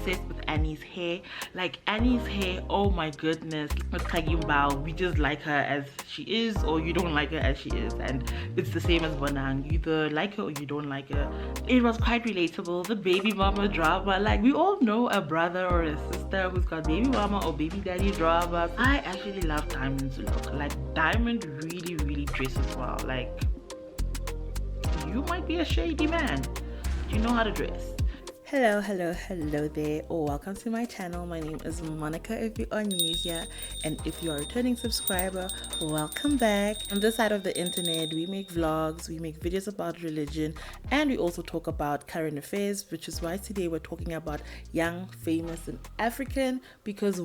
obsessed with Annie's hair. Like Annie's hair, oh my goodness. With Kagimbao, we just like her as she is, or you don't like her as she is, and it's the same as Bonang. You either like her or you don't like her. It was quite relatable. The baby mama drama, like we all know a brother or a sister who's got baby mama or baby daddy drama. I actually love Diamond's look. Like Diamond really dresses well. Like, you might be a shady man. You know how to dress. Hello there, or welcome to my channel. My name is Monica if you are new here, and if you are a returning subscriber, welcome back. On this side of the internet, we make vlogs, we make videos about religion, and we also talk about current affairs, which is why today we're talking about young, famous, and African, because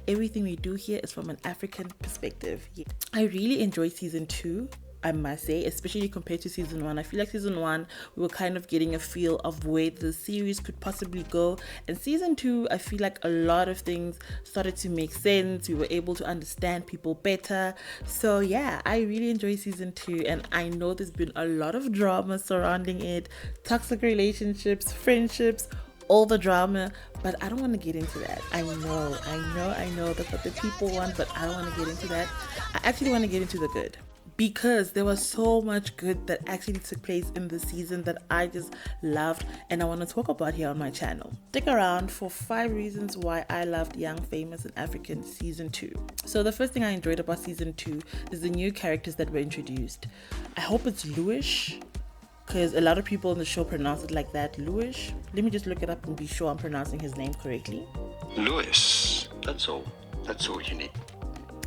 everything we do here is from an African perspective. Yeah. I really enjoyed season 2, I must say, especially compared to season 1. I feel like season 1, we were kind of getting a feel of where the series could possibly go. And season 2, I feel like a lot of things started to make sense. We were able to understand people better. So yeah, I really enjoy season 2. And I know there's been a lot of drama surrounding it. Toxic relationships, friendships, all the drama, but I don't want to get into that. I know that's what the people want, but I don't want to get into that. I actually want to get into the good, because there was so much good that actually took place in the season that I just loved, and I want to talk about here on my channel. Stick around for 5 reasons why I loved Young, Famous, and African season 2. So the first thing I enjoyed about season 2 is the new characters that were introduced. I hope it's Louis, because a lot of people in the show pronounce it like that, Louis. Let me just look it up and be sure I'm pronouncing his name correctly. Louis, that's all you need.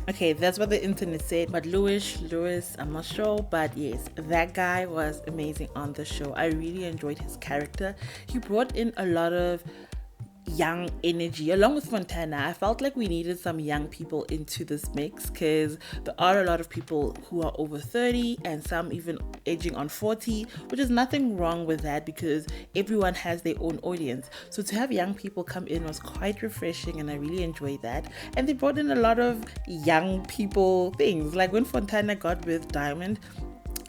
Okay, that's what the internet said, but Louis, I'm not sure, but yes, that guy was amazing on the show. I really enjoyed his character. He brought in a lot of young energy along with Fontana. I felt like we needed some young people into this mix, because there are a lot of people who are over 30 and some even edging on 40, which is nothing wrong with that, because everyone has their own audience. So to have young people come in was quite refreshing, and I really enjoyed that. And they brought in a lot of young people things, like when Fontana got with Diamond,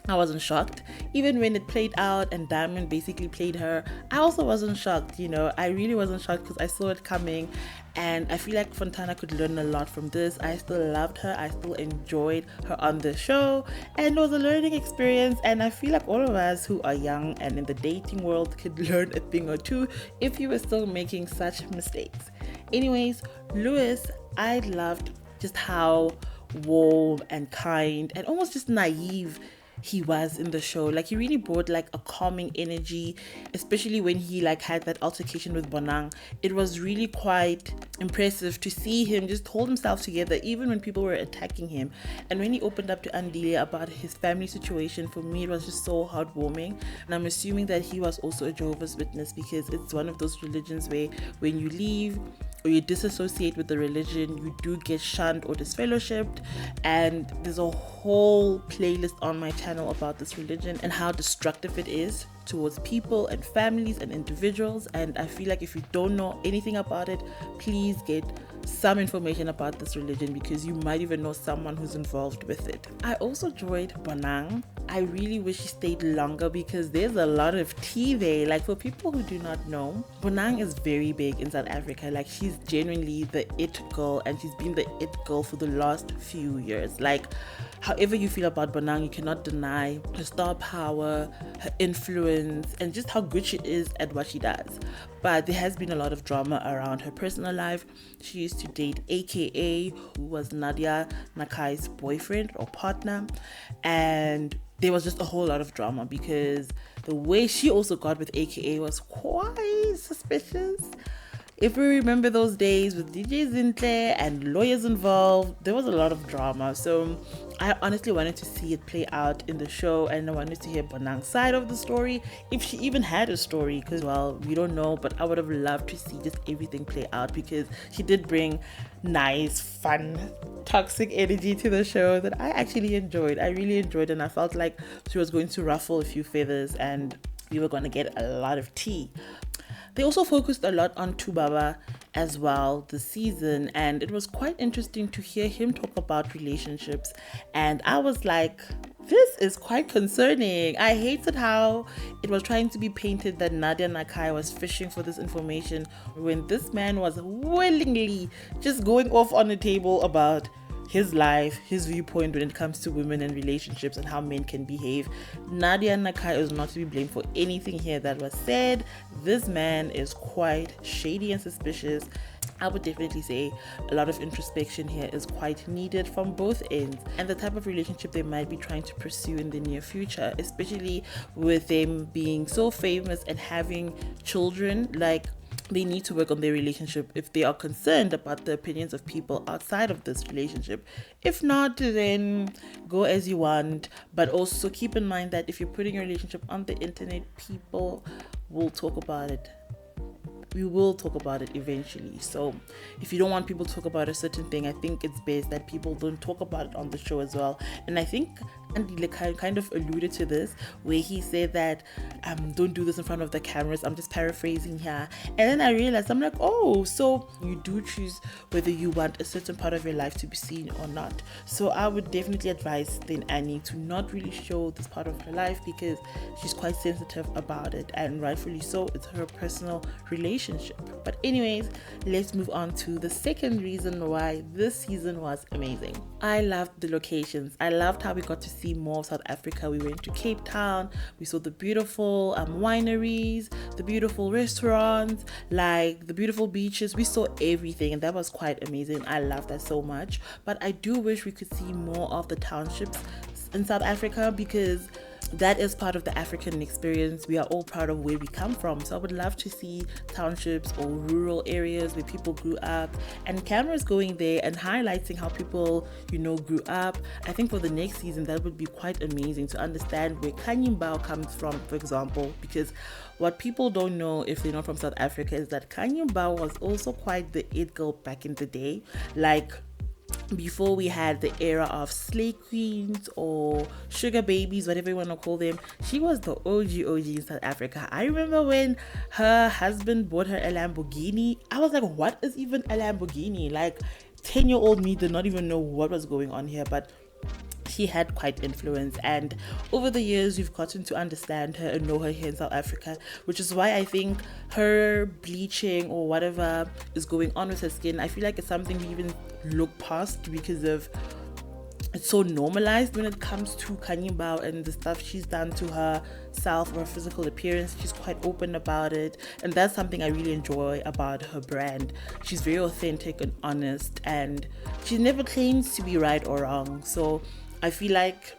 I wasn't shocked. Even when it played out and Diamond basically played her, I also wasn't shocked. I really wasn't shocked, because I saw it coming, and I feel like Fontana could learn a lot from this. I still loved her. I still enjoyed her on the show, and it was a learning experience, and I feel like all of us who are young and in the dating world could learn a thing or two if you were still making such mistakes. Anyways, Louis, I loved just how warm and kind and almost just naive he was in the show. Like, he really brought like a calming energy, especially when he like had that altercation with Bonang. It was really quite impressive to see him just hold himself together even when people were attacking him. And when he opened up to Andile about his family situation, for me it was just so heartwarming. And I'm assuming that he was also a Jehovah's Witness, because it's one of those religions where when you leave or you disassociate with the religion, you do get shunned or disfellowshipped. And there's a whole playlist on my channel about this religion and how destructive it is towards people and families and individuals. And I feel like if you don't know anything about it, please get some information about this religion, because you might even know someone who's involved with it. I also enjoyed Bonang. I really wish he stayed longer, because there's a lot of tea there. Like, for people who do not know, Bonang is very big in South Africa. Like, she's genuinely the it girl, and she's been the it girl for the last few years. Like, however you feel about Bonang, you cannot deny her star power, her influence, and just how good she is at what she does. But there has been a lot of drama around her personal life. She used to date AKA, who was Nadia Nakai's boyfriend or partner, and there was just a whole lot of drama, because the way she also got with AKA was quite suspicious. If we remember those days with DJ Zintle and lawyers involved, there was a lot of drama. So I honestly wanted to see it play out in the show, and I wanted to hear Bonang's side of the story, if she even had a story, because, well, we don't know, but I would have loved to see just everything play out, because she did bring nice, fun, toxic energy to the show that I actually enjoyed. I really enjoyed it, and I felt like she was going to ruffle a few feathers and we were going to get a lot of tea. They also focused a lot on Tubaba as well this season, and it was quite interesting to hear him talk about relationships. And I was like, this is quite concerning. I hated how it was trying to be painted that Nadia Nakai was fishing for this information when this man was willingly just going off on the table about his life, his viewpoint when it comes to women and relationships and how men can behave. Nadia Nakai is not to be blamed for anything here that was said. This man is quite shady and suspicious. I would definitely say a lot of introspection here is quite needed from both ends, and the type of relationship they might be trying to pursue in the near future, especially with them being so famous and having children. Like, they need to work on their relationship if they are concerned about the opinions of people outside of this relationship. If not, then go as you want. But also keep in mind that if you're putting your relationship on the internet, people will talk about it. We will talk about it eventually. So if you don't want people to talk about a certain thing, I think it's best that people don't talk about it on the show as well. And I think Andy kind of alluded to this, where he said that don't do this in front of the cameras. I'm just paraphrasing here. And then I realized, I'm like, oh, so you do choose whether you want a certain part of your life to be seen or not. So I would definitely advise then Annie to not really show this part of her life, because she's quite sensitive about it, and rightfully so. It's her personal relationship. But anyways, let's move on to the second reason why this season was amazing. I loved the locations. I loved how we got to see more of South Africa. We went to Cape Town. We saw the beautiful wineries, the beautiful restaurants, like the beautiful beaches. We saw everything, and that was quite amazing. I love that so much. But I do wish we could see more of the townships in South Africa, because that is part of the African experience. We are all proud of where we come from. So I would love to see townships or rural areas where people grew up, and cameras going there and highlighting how people, grew up. I think for the next season, that would be quite amazing to understand where Kanyimbao comes from, for example, because what people don't know if they're not from South Africa is that Kanyimbao was also quite the it girl back in the day. Like, before we had the era of slay queens or sugar babies, whatever you want to call them, she was the OG in South Africa. I remember when her husband bought her a Lamborghini. I was like, what is even a Lamborghini? Like, 10-year-old me did not even know what was going on here, but she had quite influence, and over the years we've gotten to understand her and know her here in South Africa, which is why I think her bleaching or whatever is going on with her skin, I feel like it's something we even look past because of it's so normalized when it comes to Kanyimbao and the stuff she's done to herself or her physical appearance. She's quite open about it, and that's something I really enjoy about her brand. She's very authentic and honest, and she never claims to be right or wrong. So I feel like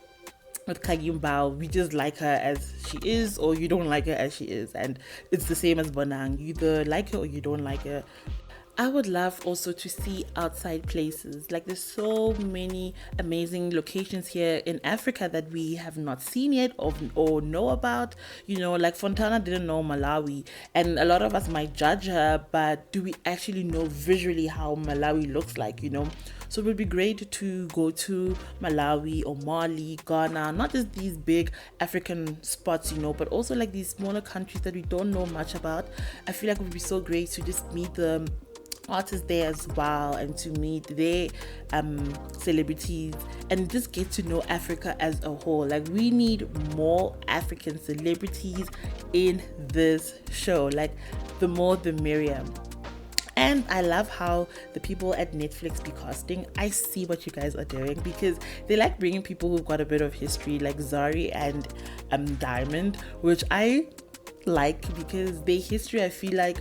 with Kanyimbao, we just like her as she is, or you don't like her as she is, and it's the same as Bonang. You either like her or you don't like her. I would love also to see outside places. Like, there's so many amazing locations here in Africa that we have not seen yet or know about. Like Fontana didn't know Malawi, and a lot of us might judge her, but do we actually know visually how Malawi looks like, So it would be great to go to Malawi or Mali, Ghana, not just these big African spots, but also like these smaller countries that we don't know much about. I feel like it would be so great to just meet the artists there as well, and to meet their celebrities and just get to know Africa as a whole. Like, we need more African celebrities in this show. Like, the more the merrier. And I love how the people at Netflix be casting. I see what you guys are doing, because they like bringing people who've got a bit of history, like Zari and Diamond, which I like, because their history, I feel like,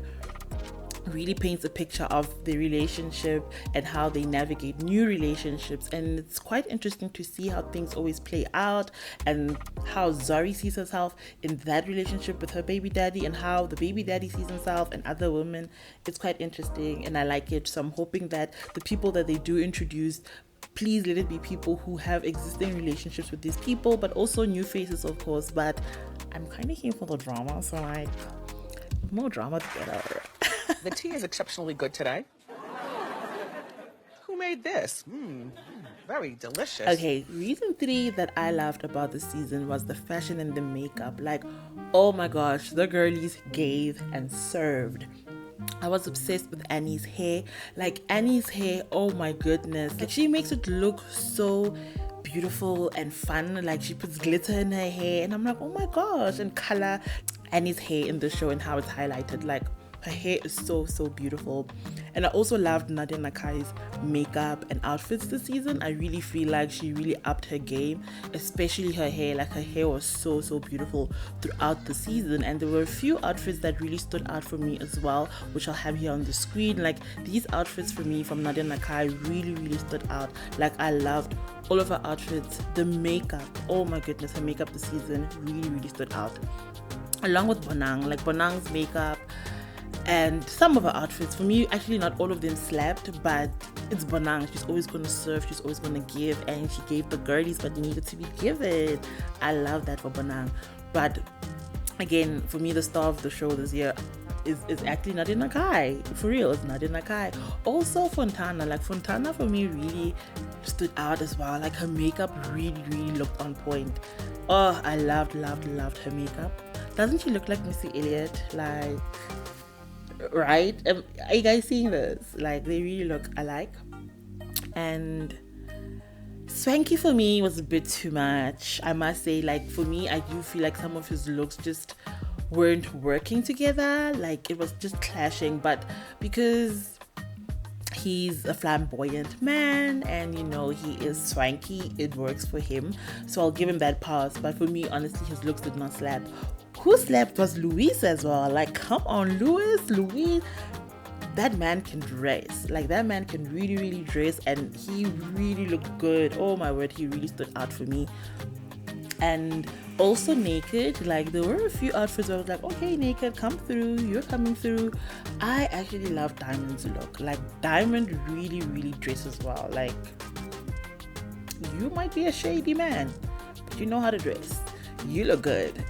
really paints a picture of the relationship and how they navigate new relationships. And it's quite interesting to see how things always play out, and how Zari sees herself in that relationship with her baby daddy, and how the baby daddy sees himself and other women. It's quite interesting, and I like it. So I'm hoping that the people that they do introduce, please let it be people who have existing relationships with these people, but also new faces, of course. But I'm kind of here for the drama, so like, more drama together. The tea is exceptionally good today. Who made this? Very delicious. Okay, reason 3 that I loved about the season was the fashion and the makeup. Like, oh my gosh, the girlies gave and served. I was obsessed with Annie's hair. Like, Annie's hair, oh my goodness. Like, she makes it look so beautiful and fun. Like, she puts glitter in her hair, and I'm like, oh my gosh. And color Annie's hair in the show and how it's highlighted. Like, her hair is so beautiful. And I also loved Nadia Nakai's makeup and outfits this season. I really feel like she really upped her game, especially her hair. Like, her hair was so beautiful throughout the season, and there were a few outfits that really stood out for me as well, which I'll have here on the screen. Like, these outfits for me from Nadia Nakai really stood out. Like, I loved all of her outfits. The makeup, oh my goodness, her makeup this season really stood out, along with Bonang. Like, Bonang's makeup and some of her outfits, for me, actually not all of them slapped, but it's Bonang. She's always going to serve, she's always going to give, and she gave the girlies what needed to be given. I love that for Bonang. But again, for me, the star of the show this year is actually Nadia Nakai. For real, it's Nadia Nakai. Also Fontana. Like, Fontana for me really stood out as well. Like, her makeup really looked on point. Oh, I loved her makeup. Doesn't she look like Missy Elliott? Like, right? Are you guys seeing this? Like, they really look alike. And Swanky for me was a bit too much, I must say. Like, for me, I do feel like some of his looks just weren't working together. Like, it was just clashing. But because he's a flamboyant man and, you know, he is swanky, it works for him, so I'll give him that pass. But for me, honestly, his looks did not slap. Who slapped was Luis as well. Like, come on, Luis, that man can dress. Like, that man can really dress, and he really looked good. Oh my word, he really stood out for me. And also Naked, like, there were a few outfits where I was like, okay, Naked, come through, you're coming through. I actually love Diamond's look. Like, Diamond really dresses well. Like, you might be a shady man, but you know how to dress. You look good.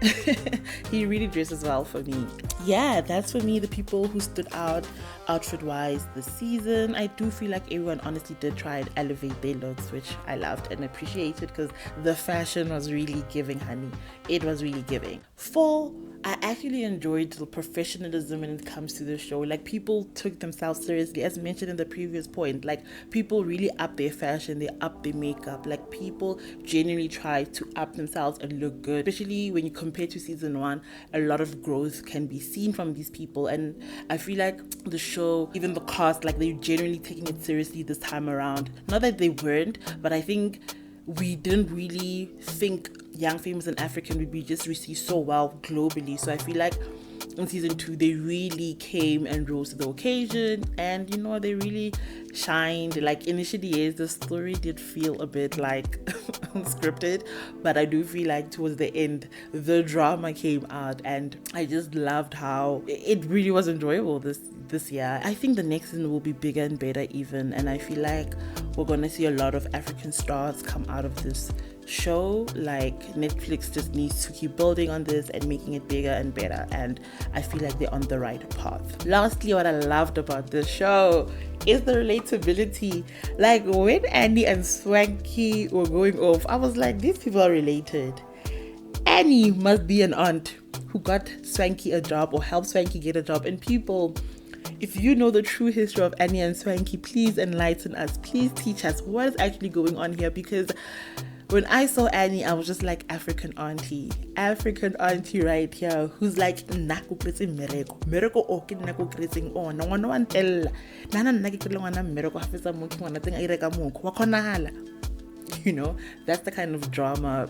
He really dresses well for me. Yeah, that's for me the people who stood out outfit wise this season. I do feel like everyone honestly did try and elevate their looks, which I loved and appreciated, because the fashion was really giving, honey. It was really giving. 4, I actually enjoyed the professionalism when it comes to the show. Like, people took themselves seriously, as mentioned in the previous point. Like, people really up their fashion, they up their makeup. Like, people genuinely try to up themselves and look good, especially when you compare to season 1. A lot of growth can be seen from these people, and I feel like the show, even the cast, like, they're genuinely taking it seriously this time around. Not that they weren't, but I think we didn't really think Young, Famous and African would be just received so well globally. So I feel like in season 2 they really came and rose to the occasion, and, you know, they really shined. Like, initially, yes, the story did feel a bit like unscripted, but I do feel like towards the end the drama came out, and I just loved how it really was enjoyable this year. I think the next season will be bigger and better even, and I feel like we're gonna see a lot of African stars come out of this show. Like, Netflix just needs to keep building on this and making it bigger and better, and I feel like they're on the right path. Lastly, what I loved about this show is the relatability. Like, when Annie and Swanky were going off, I was like, these people are related. Annie must be an aunt who got Swanky a job or helped Swanky get a job. And people, if you know the true history of Annie and Swanky, please enlighten us. Please teach us what is actually going on here, because when I saw Annie, I was just like, African auntie right here, who's like, nako kretseng mereko o ke nako kretseng ona ngwana wa ntella nana nna ke kile ngwana mereko ha fetsa mo ke ngwana teng a ireka moko wa kgonahala. You know, that's the kind of drama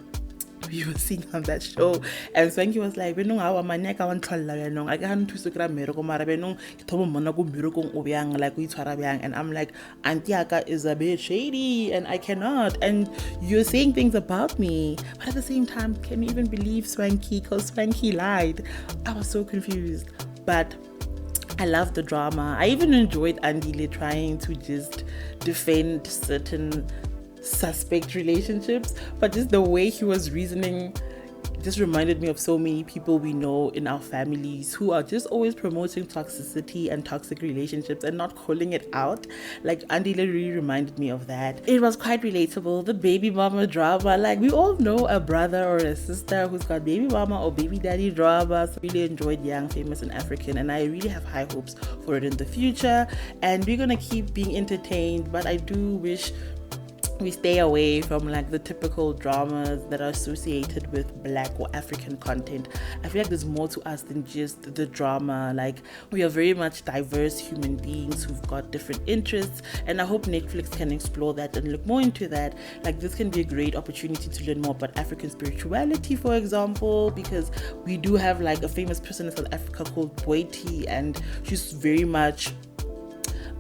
we were seeing on that show. And Swanky was like, benong hawa maneka wa ntlolla benong a ke ha nthuso kra mereko mara benong ke thobo mona go merekong o byang, like o itshwara byang. And I'm like, auntie aka is a bit shady and I cannot, and you're saying things about me, but at the same time, can you even believe Swanky? Because Swanky lied. I was so confused, but I loved the drama. I even enjoyed Andile trying to just defend certain suspect relationships, but just the way he was reasoning, It just reminded me of so many people we know in our families who are just always promoting toxicity and toxic relationships and not calling it out. Like Andy really reminded me of that. It was quite relatable. The baby mama drama, like we all know a brother or a sister who's got baby mama or baby daddy drama. So I really enjoyed Young, Famous and African, and I really have high hopes for it in the future. And we're gonna keep being entertained, but I do wish we stay away from like the typical dramas that are associated with Black or African content. I feel like there's more to us than just the drama. Like, we are very much diverse human beings who've got different interests, and I hope Netflix can explore that and look more into that. Like, this can be a great opportunity to learn more about African spirituality, for example, because we do have like a famous person in South Africa called Boiti, and she's very much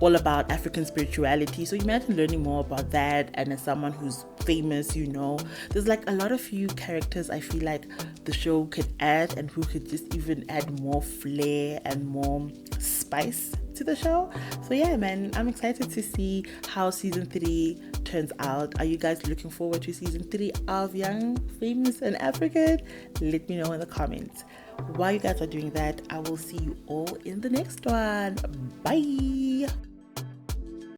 all about African spirituality. So imagine learning more about that. And as someone who's famous, you know, there's like a lot of few characters I feel like the show could add, and who could just even add more flair and more spice to the show. So yeah, man, I'm excited to see how season 3 turns out. Are you guys looking forward to season 3 of Young, Famous and African? Let me know in the comments. While you guys are doing that, I will see you all in the next one. Bye.